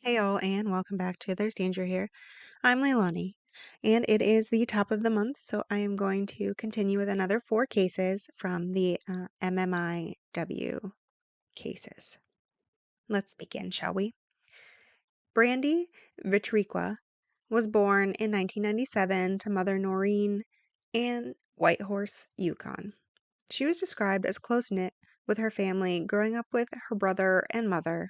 Hey all, and welcome back to There's Danger Here. I'm Leilani, and it is the top of the month, so I am going to continue with another 4 cases from the MMIW cases. Let's begin, shall we? Brandy Vittrekwa was born in 1997 to mother Noreen in Whitehorse, Yukon. She was described as close-knit with her family, growing up with her brother and mother.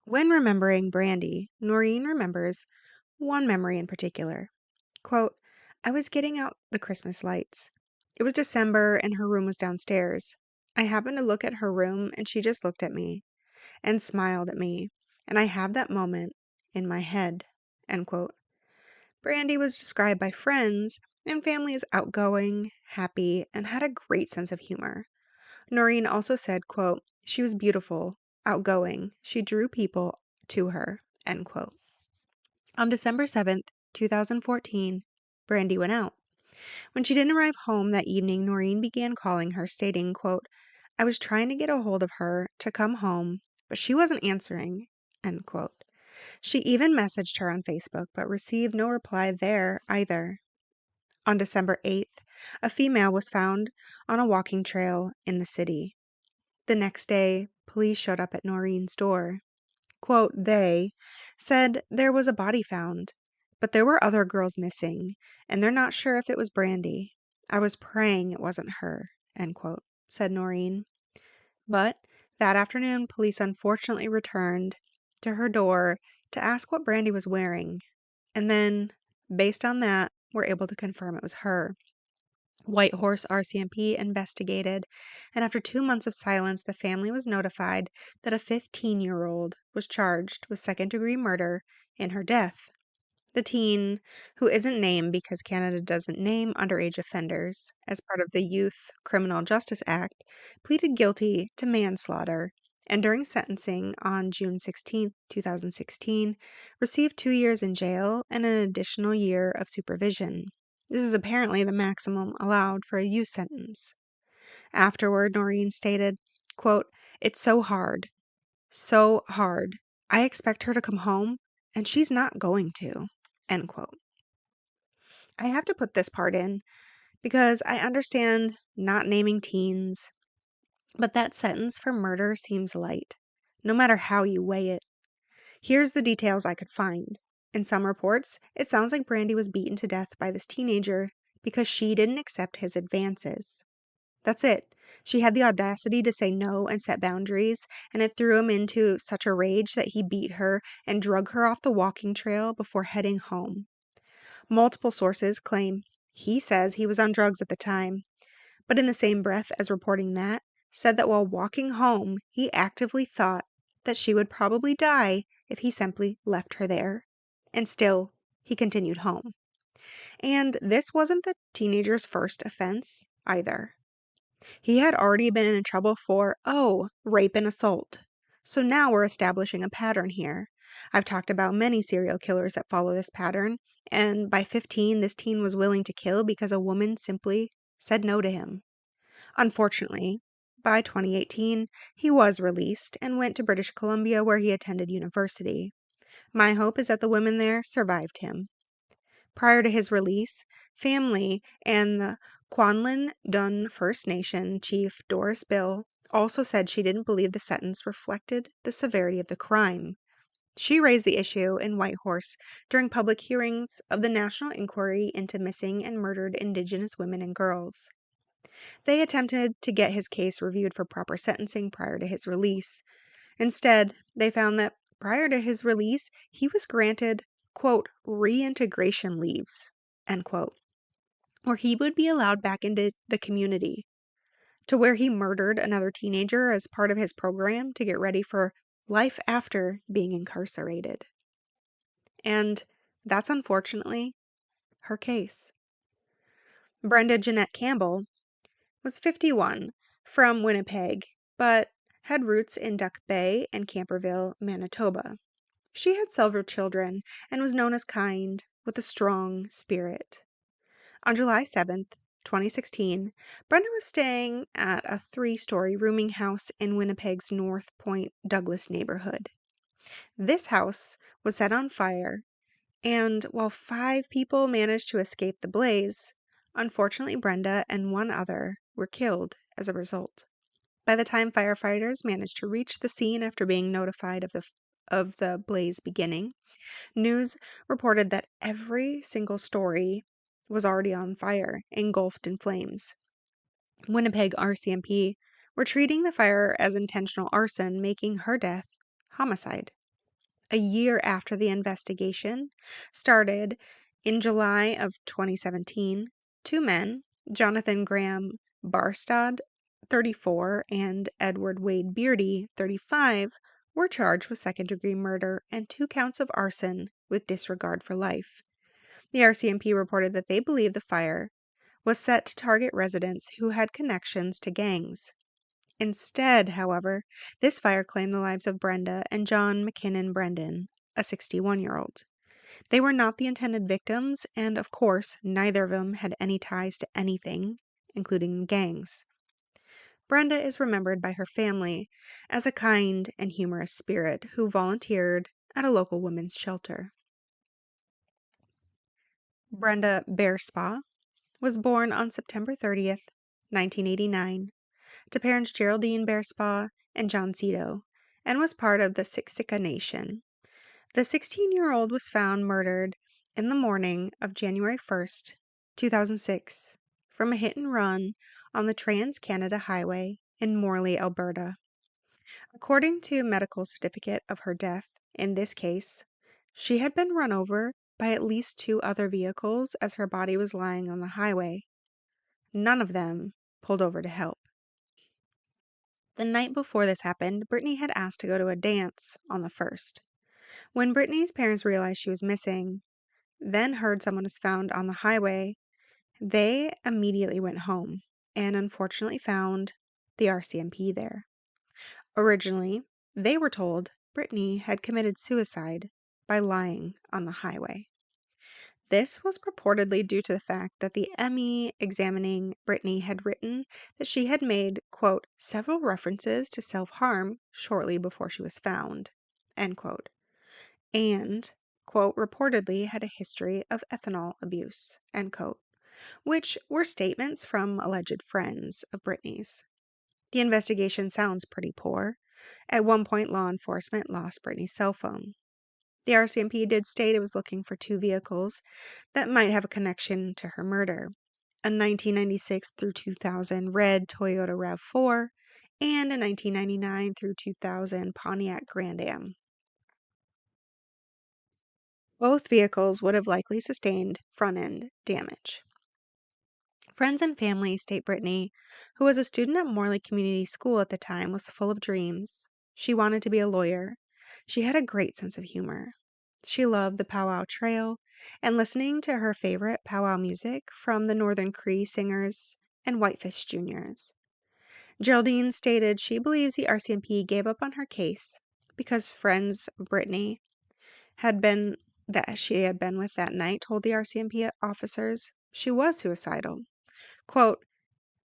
When remembering Brandy, Noreen remembers one memory in particular. Quote, I was getting out the Christmas lights. It was December and her room was downstairs. I happened to look at her room and she just looked at me and smiled at me. And I have that moment in my head. End quote. Brandy was described by friends and family as outgoing, happy, and had a great sense of humor. Noreen also said, quote, she was beautiful, outgoing. She drew people to her, end quote. On December 7th, 2014, Brandy went out. When she didn't arrive home that evening, Noreen began calling her, stating, quote, I was trying to get a hold of her to come home, but she wasn't answering, end quote. She even messaged her on Facebook, but received no reply there either. On December 8th, a female was found on a walking trail in the city. The next day, police showed up at Noreen's door. Quote, they said there was a body found, but there were other girls missing, and they're not sure if it was Brandy. I was praying it wasn't her, end quote, said Noreen. But that afternoon, police unfortunately returned to her door to ask what Brandy was wearing, and then, based on that, were able to confirm it was her. Whitehorse RCMP investigated, and after 2 months of silence, the family was notified that a 15-year-old was charged with second-degree murder in her death. The teen, who isn't named because Canada doesn't name underage offenders as part of the Youth Criminal Justice Act, pleaded guilty to manslaughter, and during sentencing on June 16, 2016, received 2 years in jail and an additional year of supervision. This is apparently the maximum allowed for a youth sentence. Afterward, Noreen stated, quote, it's so hard. So hard. I expect her to come home, and she's not going to, end quote. I have to put this part in because I understand not naming teens, but that sentence for murder seems light, no matter how you weigh it. Here's the details I could find. In some reports, it sounds like Brandy was beaten to death by this teenager because she didn't accept his advances. That's it. She had the audacity to say no and set boundaries, and it threw him into such a rage that he beat her and drug her off the walking trail before heading home. Multiple sources claim he says he was on drugs at the time, but in the same breath as reporting that, said that while walking home, he actively thought that she would probably die if he simply left her there. And still, he continued home. And this wasn't the teenager's first offense either. He had already been in trouble for, rape and assault. So now we're establishing a pattern here. I've talked about many serial killers that follow this pattern, and by 15, this teen was willing to kill because a woman simply said no to him. Unfortunately, by 2018, he was released and went to British Columbia where he attended university. My hope is that the women there survived him. Prior to his release, family and the Kwanlin Dun First Nation chief Doris Bill also said she didn't believe the sentence reflected the severity of the crime. She raised the issue in Whitehorse during public hearings of the National Inquiry into Missing and Murdered Indigenous Women and Girls. They attempted to get his case reviewed for proper sentencing prior to his release. Instead, they found that prior to his release, he was granted, quote, reintegration leaves, end quote, where he would be allowed back into the community, to where he murdered another teenager as part of his program to get ready for life after being incarcerated. And that's unfortunately her case. Brenda Campbell was 51, from Winnipeg, but had roots in Duck Bay and Camperville, Manitoba. She had several children and was known as kind, with a strong spirit. On July 7th, 2016, Brenda was staying at a 3-story rooming house in Winnipeg's North Point Douglas neighborhood. This house was set on fire, and while 5 people managed to escape the blaze, unfortunately Brenda and one other were killed as a result. By the time firefighters managed to reach the scene after being notified of the blaze beginning, news reported that every single story was already on fire, engulfed in flames. Winnipeg RCMP were treating the fire as intentional arson, making her death homicide. A year after the investigation started, in July of 2017, 2 men, Jonathan Graham Barstad, 34, and Edward Wade Beardy, 35, were charged with second-degree murder and 2 counts of arson with disregard for life. The RCMP reported that they believed the fire was set to target residents who had connections to gangs. Instead, however, this fire claimed the lives of Brenda and John McKinnon Brendan, a 61-year-old. They were not the intended victims, and of course, neither of them had any ties to anything, including gangs. Brenda is remembered by her family as a kind and humorous spirit who volunteered at a local women's shelter. Brenda Bearspaw was born on September 30th, 1989, to parents Geraldine Bearspaw and John Cito, and was part of the Siksika Nation. The 16-year-old was found murdered in the morning of January 1st, 2006, from a hit and run on the Trans-Canada Highway in Morley, Alberta. According to a medical certificate of her death, in this case, she had been run over by at least 2 other vehicles as her body was lying on the highway. None of them pulled over to help. The night before this happened, Brittany had asked to go to a dance on the 1st. When Brittany's parents realized she was missing, then heard someone was found on the highway, they immediately went home and unfortunately found the RCMP there. Originally, they were told Brittany had committed suicide by lying on the highway. This was purportedly due to the fact that the ME examining Brittany had written that she had made, quote, several references to self-harm shortly before she was found, end quote, and, quote, reportedly had a history of ethanol abuse, end quote, which were statements from alleged friends of Brittany's. The investigation sounds pretty poor. At one point, law enforcement lost Brittany's cell phone. The RCMP did state it was looking for 2 vehicles that might have a connection to her murder, a 1996 through 2000 red Toyota RAV4 and a 1999 through 2000 Pontiac Grand Am. Both vehicles would have likely sustained front-end damage. Friends and family state Brittany, who was a student at Morley Community School at the time, was full of dreams. She wanted to be a lawyer. She had a great sense of humor. She loved the powwow trail and listening to her favorite powwow music from the Northern Cree Singers and Whitefish Juniors. Geraldine stated she believes the RCMP gave up on her case because friends of Brittany that she had been with that night told the RCMP officers she was suicidal. Quote,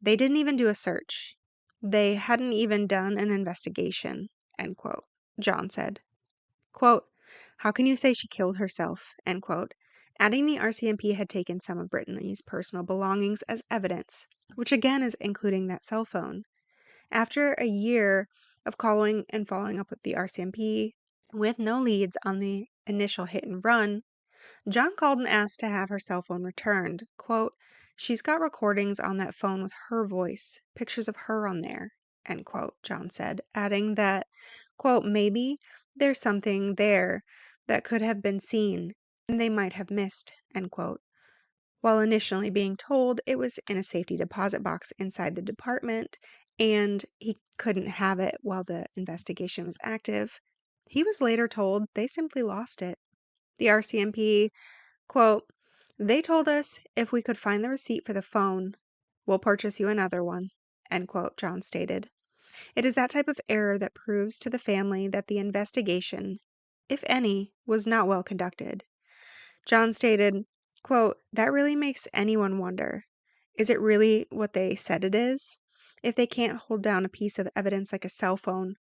they didn't even do a search. They hadn't even done an investigation, end quote, John said. Quote, how can you say she killed herself, end quote, adding the RCMP had taken some of Brittany's personal belongings as evidence, which again is including that cell phone. After a year of calling and following up with the RCMP with no leads on the initial hit and run, John called and asked to have her cell phone returned. Quote, she's got recordings on that phone with her voice, pictures of her on there, end quote, John said, adding that, quote, maybe there's something there that could have been seen and they might have missed, end quote. While initially being told it was in a safety deposit box inside the department and he couldn't have it while the investigation was active, he was later told they simply lost it. The RCMP, quote, they told us if we could find the receipt for the phone, we'll purchase you another one, end quote, John stated. It is that type of error that proves to the family that the investigation, if any, was not well conducted. John stated, quote, that really makes anyone wonder. Is it really what they said it is? If they can't hold down a piece of evidence like a cell phone,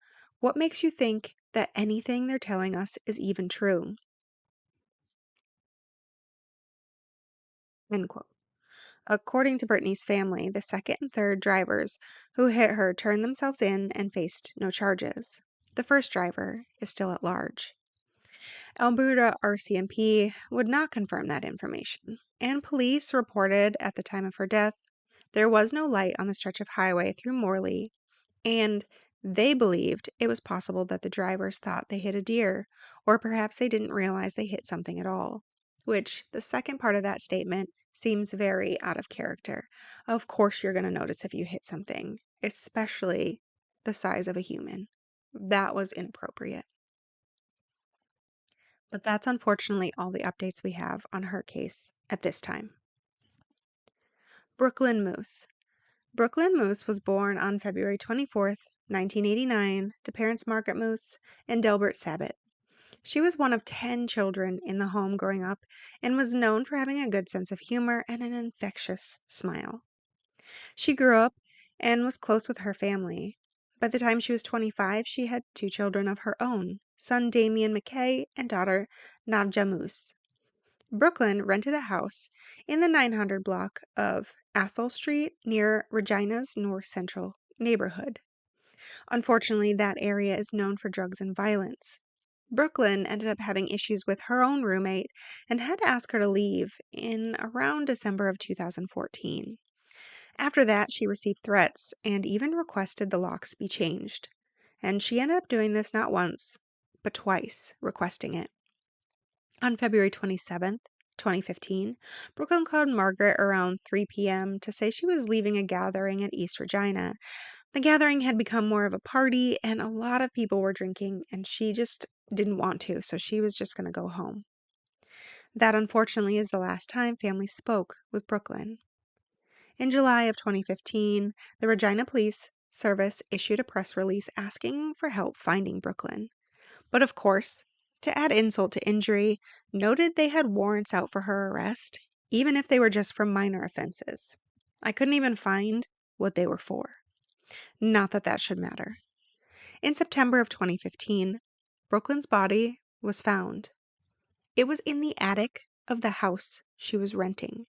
what makes you think that anything they're telling us is even true." End quote. According to Brittany's family, the second and third drivers who hit her turned themselves in and faced no charges. The first driver is still at large. Alberta RCMP would not confirm that information, and police reported at the time of her death there was no light on the stretch of highway through Morley, and they believed it was possible that the drivers thought they hit a deer, or perhaps they didn't realize they hit something at all, which the second part of that statement seems very out of character. Of course you're going to notice if you hit something, especially the size of a human. That was inappropriate. But that's unfortunately all the updates we have on her case at this time. Brooklynn Moose. Brooklynn Moose was born on February 24th, 1989, to parents Margaret Moose and Delbert Sabat. She was one of 10 children in the home growing up and was known for having a good sense of humor and an infectious smile. She grew up and was close with her family. By the time she was 25, she had 2 children of her own, son Damien McKay and daughter Navja Moose. Brooklynn rented a house in the 900 block of Athol Street near Regina's North Central neighborhood. Unfortunately, that area is known for drugs and violence. Brooklynn ended up having issues with her own roommate and had to ask her to leave in around December of 2014. After that, she received threats and even requested the locks be changed. And she ended up doing this not once, but twice, requesting it. On February 27th, 2015, Brooklynn called Margaret around 3 p.m. to say she was leaving a gathering at East Regina. The gathering had become more of a party, and a lot of people were drinking, and she just didn't want to, so she was just going to go home. That, unfortunately, is the last time families spoke with Brooklynn. In July of 2015, the Regina Police Service issued a press release asking for help finding Brooklynn. But of course, to add insult to injury, noted they had warrants out for her arrest, even if they were just for minor offenses. I couldn't even find what they were for. Not that that should matter. In September of 2015, Brooklynn's body was found. It was in the attic of the house she was renting.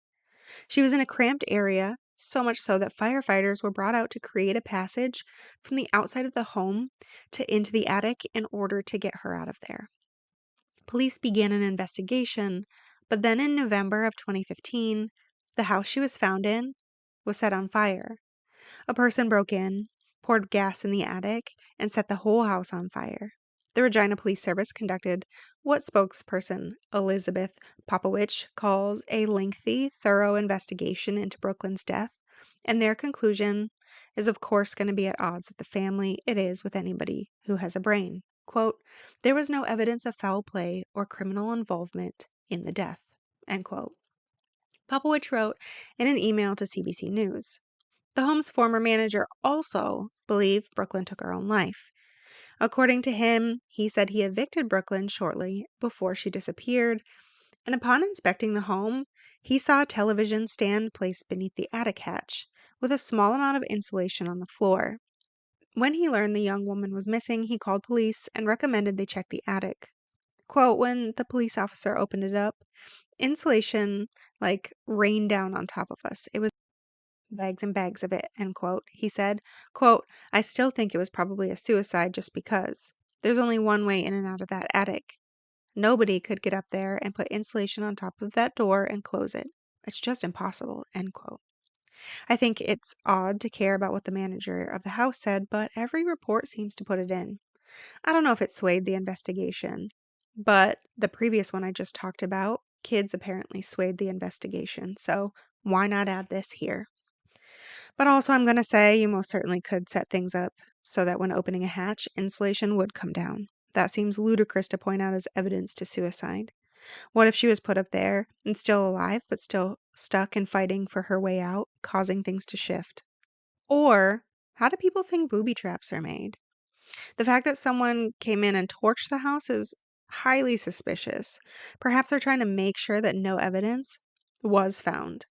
She was in a cramped area, so much so that firefighters were brought out to create a passage from the outside of the home to into the attic in order to get her out of there. Police began an investigation, but then in November of 2015, the house she was found in was set on fire. A person broke in, poured gas in the attic, and set the whole house on fire. The Regina Police Service conducted what spokesperson Elizabeth Popowich calls a lengthy, thorough investigation into Brooklynn's death, and their conclusion is of course going to be at odds with the family. It is with anybody who has a brain. Quote, "There was no evidence of foul play or criminal involvement in the death," end quote. Popowich wrote in an email to CBC News. The home's former manager also believed Brooklynn took her own life. According to him, he said he evicted Brooklynn shortly before she disappeared, and upon inspecting the home, he saw a television stand placed beneath the attic hatch, with a small amount of insulation on the floor. When he learned the young woman was missing, he called police and recommended they check the attic. Quote, "When the police officer opened it up, insulation, rained down on top of us. It was bags and bags of it," end quote. He said, quote, "I still think it was probably a suicide just because. There's only one way in and out of that attic. Nobody could get up there and put insulation on top of that door and close it. It's just impossible," end quote. I think it's odd to care about what the manager of the house said, but every report seems to put it in. I don't know if it swayed the investigation, but the previous one I just talked about, kids apparently swayed the investigation, so why not add this here? But also I'm going to say you most certainly could set things up so that when opening a hatch, insulation would come down. That seems ludicrous to point out as evidence to suicide. What if she was put up there and still alive, but still stuck and fighting for her way out, causing things to shift? Or how do people think booby traps are made? The fact that someone came in and torched the house is highly suspicious. Perhaps they're trying to make sure that no evidence was found.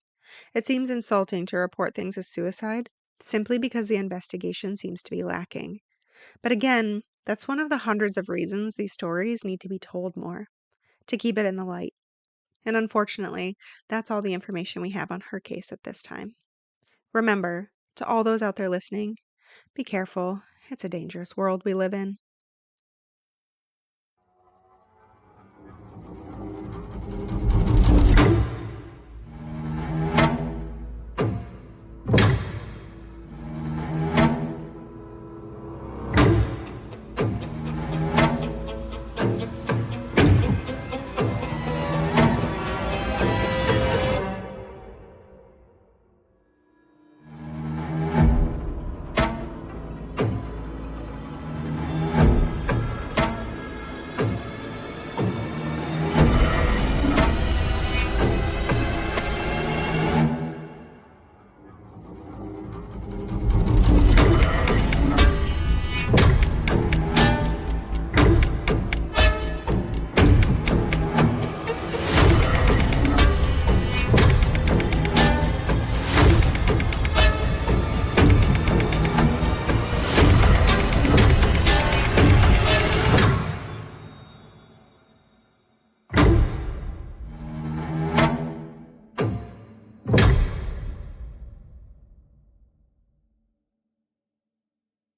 It seems insulting to report things as suicide simply because the investigation seems to be lacking. But again, That's one of the hundreds of reasons these stories need to be told more, to keep it in the light. And unfortunately, that's all the information we have on her case at this time. Remember, to all those out there listening, be careful. It's a dangerous world we live in.